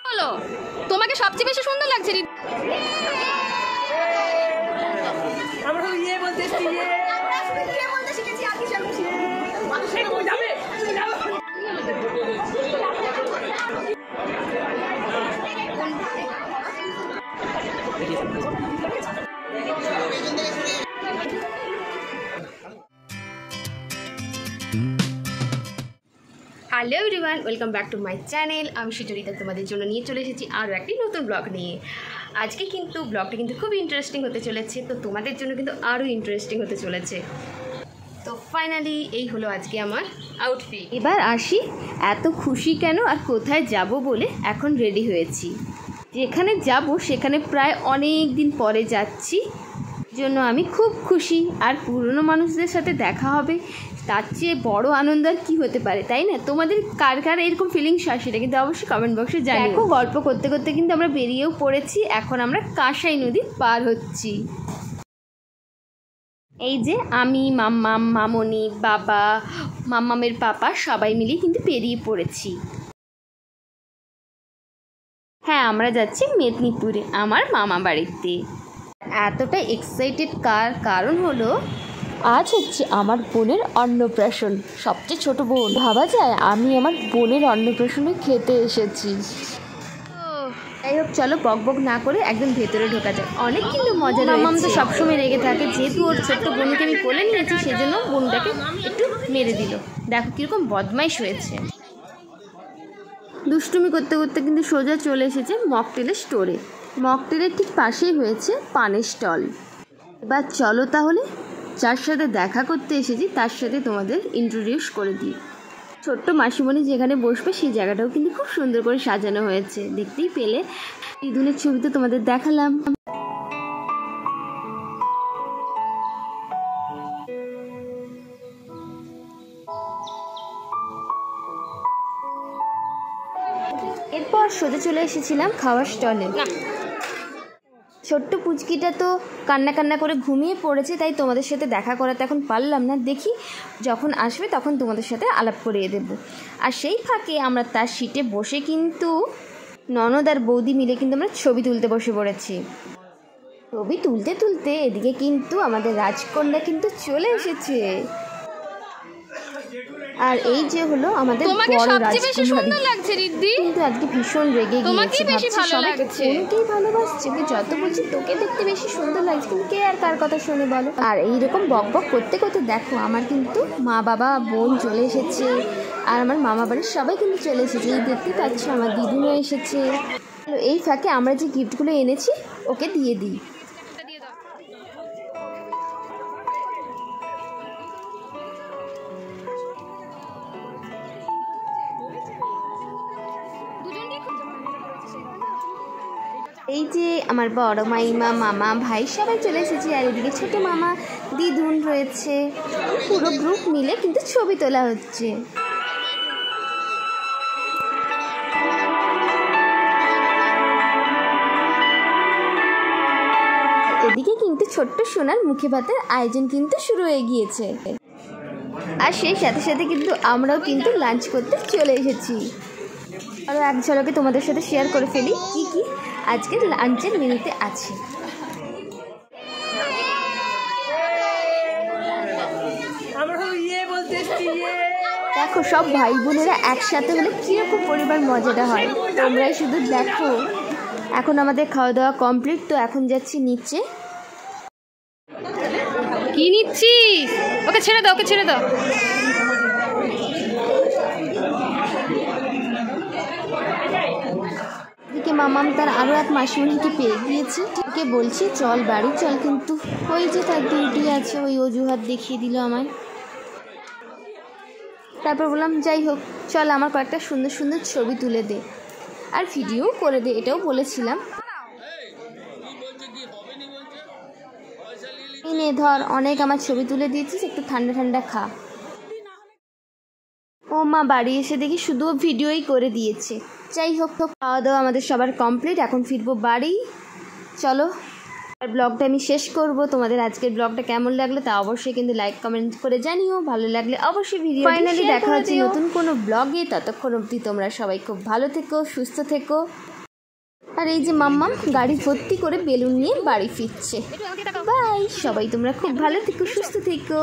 বলো তোমাকে সবচেয়ে বেশি সুন্দর লাগছে? আমরা ইয়ে বলতেছি hello everyone, welcome back to my channel. আমি সুচরিতা তোমাদের জন্য নিয়ে চলে এসেছি আরও একটি নতুন ব্লগ নিয়ে। আজকে কিন্তু ব্লগটা কিন্তু খুব ইন্টারেস্টিং হতে চলেছে, তো তোমাদের জন্য কিন্তু আরও ইন্টারেস্টিং হতে চলেছে। তো ফাইনালি এই হলো আজকে আমার আউটফিট। এবার আসি এত খুশি কেন আর কোথায় যাব বলে এখন রেডি হয়েছি। যেখানে যাব সেখানে প্রায় অনেক দিন পরে যাচ্ছি, জন্য আমি খুব খুশি। আর পুরনো মানুষদের সাথে দেখা হবে, তার চেয়ে বড় আনন্দ আর কী হতে পারে, তাই না? তোমাদের কার কার এরকম ফিলিংস আসে সেটা কিন্তু অবশ্যই কমেন্ট বক্সে জানিও। দেখো, গল্প করতে করতে কিন্তু আমরা বেরিয়েও পড়েছি। এখন আমরা কাঁসাই নদী পার হচ্ছি। এই যে আমি, মাম্মাম, মামনি, বাবা, মাম্মামের পাপা সবাই মিলে কিন্তু বেরিয়ে পড়েছি। হ্যাঁ, আমরা যাচ্ছি মেদিনীপুরে আমার মামা বাড়িতে। এতটা এক্সাইটেড কারণ হলো আজ হচ্ছে আমার বোনের অন্নপ্রাশন। সবচেয়ে ছোট বোন, ভাবা যায় আমি আমার বোনের অন্নপ্রাশনে খেতে এসেছি। যাই হোক, চলো বক বক না করে একদম ভেতরে ঢোকা যায়। অনেক কিন্তু মজা। মামাম তো সবসময় রেগে থাকে, যেহেতু ওর ছোট্ট বোনকে আমি কোলে নিয়েছি সেজন্য বোনটাকে একটু মেরে দিল। দেখো কীরকম বদমাইশ হয়েছে। দুষ্টুমি করতে করতে কিন্তু সোজা চলে এসেছে মকটেলের স্টোরে। মকটেলের ঠিক পাশেই হয়েছে পানের স্টল। এবার চলো তাহলে যার সাথে দেখা করতে এসেছি তার সাথে তোমাদের ইন্ট্রোডিউস করে দিই। ছোট্ট মাসিমণি যেখানে বসবে সেই জায়গাটাও কিন্তু খুব সুন্দর করে সাজানো হয়েছে, দেখতেই পেলে। দিদুনের ছবি তো তোমাদের দেখালাম। এরপর সোজা চলে এসেছিলাম খাওয়ার স্টলে। ছোট্ট পুচকিটা তো কান্না কান্না করে ঘুমিয়ে পড়েছে, তাই তোমাদের সাথে দেখা করাতে এখন পারলাম না। দেখি যখন আসবে তখন তোমাদের সাথে আলাপ করিয়ে দেব। আর সেই ফাঁকে আমরা তার সিটে বসে কিন্তু ননদ আর বৌদি মিলে কিন্তু আমরা ছবি তুলতে বসে পড়েছি। ছবি তুলতে তুলতে এদিকে কিন্তু আমাদের রাজকন্যা কিন্তু চলে এসেছে। আর এই যে হলো আমাদের বড় রাজকুমারী, কিন্তু আজকে ভীষণ রেগে গিয়েছে। সবাইকেই ভালোবাসছে, যত বলছি তোকে দেখতে বেশি সুন্দর লাগছে, কিন্তু কে আর কার কথা শুনে বলো। আর এইরকম বক বক করতে করতে দেখো আমার কিন্তু মা বাবা বোন চলে এসেছে, আর আমার মামা বাড়ির সবাই কিন্তু চলে এসেছে। এই দেখতে পাচ্ছ আমার দিদিমা এসেছে। এই ফাঁকে আমরা যে গিফটগুলো এনেছি ওকে দিয়ে দিই। এই যে আমার বড় মাইমা, মামা, ভাই সবাই চলে এসেছে। আর এদিকে ছোটো মামা, দিদুন রয়েছে। পুরো গ্রুপ মিলে কিন্তু ছবি তোলা হচ্ছে। এদিকে কিন্তু ছোট্ট সোনার মুখে ভাতের আয়োজন কিন্তু শুরু হয়ে গিয়েছে। আর সেই সাথে সাথে কিন্তু আমরাও কিন্তু লাঞ্চ করতে চলে এসেছি। আরও এক ঝলকে তোমাদের সাথে শেয়ার করে ফেলি কি কি আজকের লাঞ্চের মেনুতে আছে। দেখো, সব ভাই বোনেরা একসাথে হলে কীরকম পরিবার মজাটা হয়, তোমরাই শুধু দেখো। এখন আমাদের খাওয়া দাওয়া কমপ্লিট, তো এখন যাচ্ছি নিচে। কি নিচ্ছিস? ওকে ছেড়ে দাও, ওকে ছেড়ে দাও। এদিকে মামাম তার আরও এক মাসিমণিকে পেয়ে গিয়েছে। ওকে বলছি চল বাড়ি চল, কিন্তু ওই যে তার ডিউটি আছে, ওই অজুহাত দেখিয়ে দিল আমায়। তারপর বললাম যাই হোক চল, আমার কয়েকটা সুন্দর সুন্দর ছবি তুলে দে আর ভিডিও করে দে, এটাও বলেছিলাম। এই নে ধর, অনেক আমার ছবি তুলে দিয়েছিস, একটু ঠান্ডা ঠান্ডা খা। ও মা, বাড়ি এসে দেখি শুধু ভিডিওই করে দিয়েছে। যাই হোক, খাওয়া দাওয়া আমাদের সবার কমপ্লিট, এখন ফিরবো বাড়ি। চলো আর ব্লগটা আমি শেষ করব। তোমাদের আজকের ব্লগটা কেমন লাগলো তা অবশ্যই কিন্তু লাইক কমেন্ট করে জানিও। ভালো লাগলে অবশ্যই ভিডিও ফাইনালি দেখা হচ্ছে নতুন কোনো ব্লগে। ততক্ষণ অবধি তোমরা সবাই খুব ভালো থেকো, সুস্থ থেকো। আর এই যে মাম্মাম গাড়ি ভর্তি করে বেলুন নিয়ে বাড়ি ফিরছে। বাই, সবাই তোমরা খুব ভালো থেকো, সুস্থ থেকো।